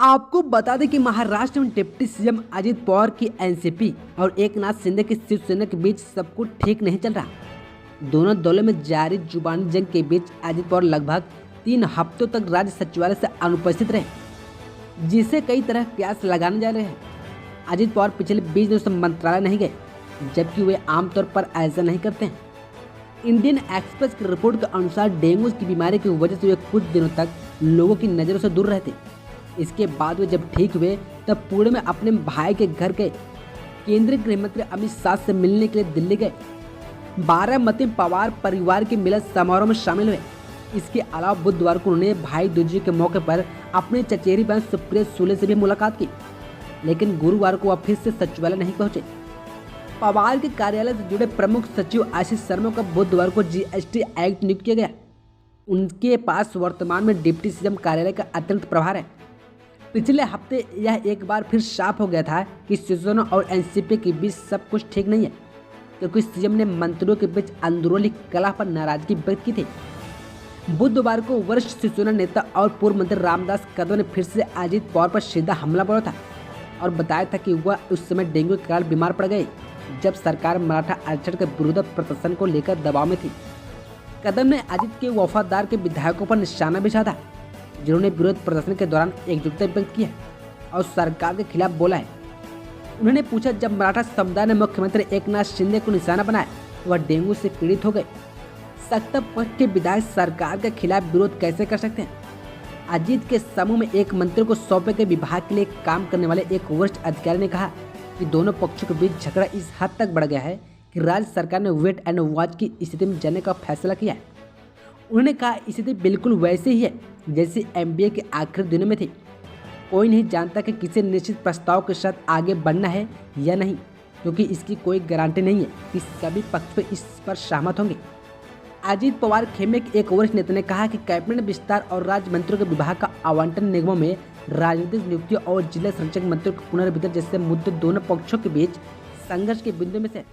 आपको बता दें कि महाराष्ट्र में डिप्टी सीएम अजित पवार की एनसीपी और एकनाथ शिंदे की शिवसेना के बीच सब कुछ ठीक नहीं चल रहा। दोनों दलों में जारी जुबानी जंग के बीच अजित पवार लगभग 3 हफ्तों तक राज्य सचिवालय से अनुपस्थित रहे, जिसे कई तरह कयास लगाने जा रहे हैं। अजित पवार पिछले 20 दिनों से मंत्रालय नहीं गए, जबकि वे आमतौर पर ऐसा नहीं करते हैं। इंडियन एक्सप्रेस की रिपोर्ट के अनुसार डेंगू की बीमारी की वजह से वे कुछ दिनों तक लोगों की नज़रों से दूर रहते। इसके बाद वे जब ठीक हुए तब पुणे में अपने भाई के घर गए। केंद्रीय गृह मंत्री अमित शाह से मिलने के लिए दिल्ली गए। बारामती पवार परिवार के मिलन समारोह में शामिल हुए। इसके अलावा बुधवार को उन्होंने भाई दूज के मौके पर अपने चचेरी बहन सुप्रिया सुले से भी मुलाकात की, लेकिन गुरुवार को वह फिर से सचिवालय नहीं पहुंचे। पवार के कार्यालय से जुड़े प्रमुख सचिव आशीष शर्मा का बुधवार को जीएसटी एक्ट नियुक्त किया गया। उनके पास वर्तमान में डिप्टी सीएम कार्यालय का अतिरिक्त प्रभार है। पिछले हफ्ते यह एक बार फिर साफ हो गया था कि शिवसेना और एनसीपी के बीच सब कुछ ठीक नहीं है, क्योंकि सीएम ने मंत्रियों के बीच अंदरूनी कलह पर नाराजगी व्यक्त की थी। बुधवार को वरिष्ठ शिवसेना नेता और पूर्व मंत्री रामदास कदम ने फिर से अजित पवार पर सीधा हमला बोला था और बताया था कि वह उस समय डेंगू के कारण बीमार पड़ गए, जब सरकार मराठा आरक्षण के विरुद्ध प्रदर्शन को लेकर दबाव में थी। कदम ने अजित के वफादार के विधायकों पर निशाना भी साधा, जिन्होंने विरोध प्रदर्शन के दौरान एकजुटता व्यक्त की है और सरकार के खिलाफ बोला है। उन्होंने पूछा, जब मराठा समुदाय ने मुख्यमंत्री एकनाथ शिंदे को निशाना बनाया तो वह डेंगू से पीड़ित हो गए। सत्ता पक्ष के विधायक सरकार के खिलाफ विरोध कैसे कर सकते हैं? अजित के समूह में एक मंत्री को सौंपे गए विभाग के लिए काम करने वाले एक वरिष्ठ अधिकारी ने कहा कि दोनों पक्षों के बीच झगड़ा इस हद तक बढ़ गया है कि राज्य सरकार ने वेट एंड वॉच की स्थिति में जाने का फैसला किया है। उन्होंने कहा, स्थिति बिल्कुल वैसे ही है जैसे एमबीए के आखिरी दिनों में थी। कोई नहीं जानता कि किसी निश्चित प्रस्ताव के साथ आगे बढ़ना है या नहीं, क्योंकि इसकी कोई गारंटी नहीं है कि सभी पक्ष पर इस पर सहमत होंगे। अजित पवार खेमे के एक वरिष्ठ नेता ने कहा कि कैबिनेट विस्तार और राज्य मंत्रियों के विभाग का आवंटन, निगमों में राजनीतिक नियुक्तियों और जिला संरक्षक मंत्रियों को पुनर्वितरण जैसे मुद्दे दोनों पक्षों के बीच संघर्ष के बिंदु में से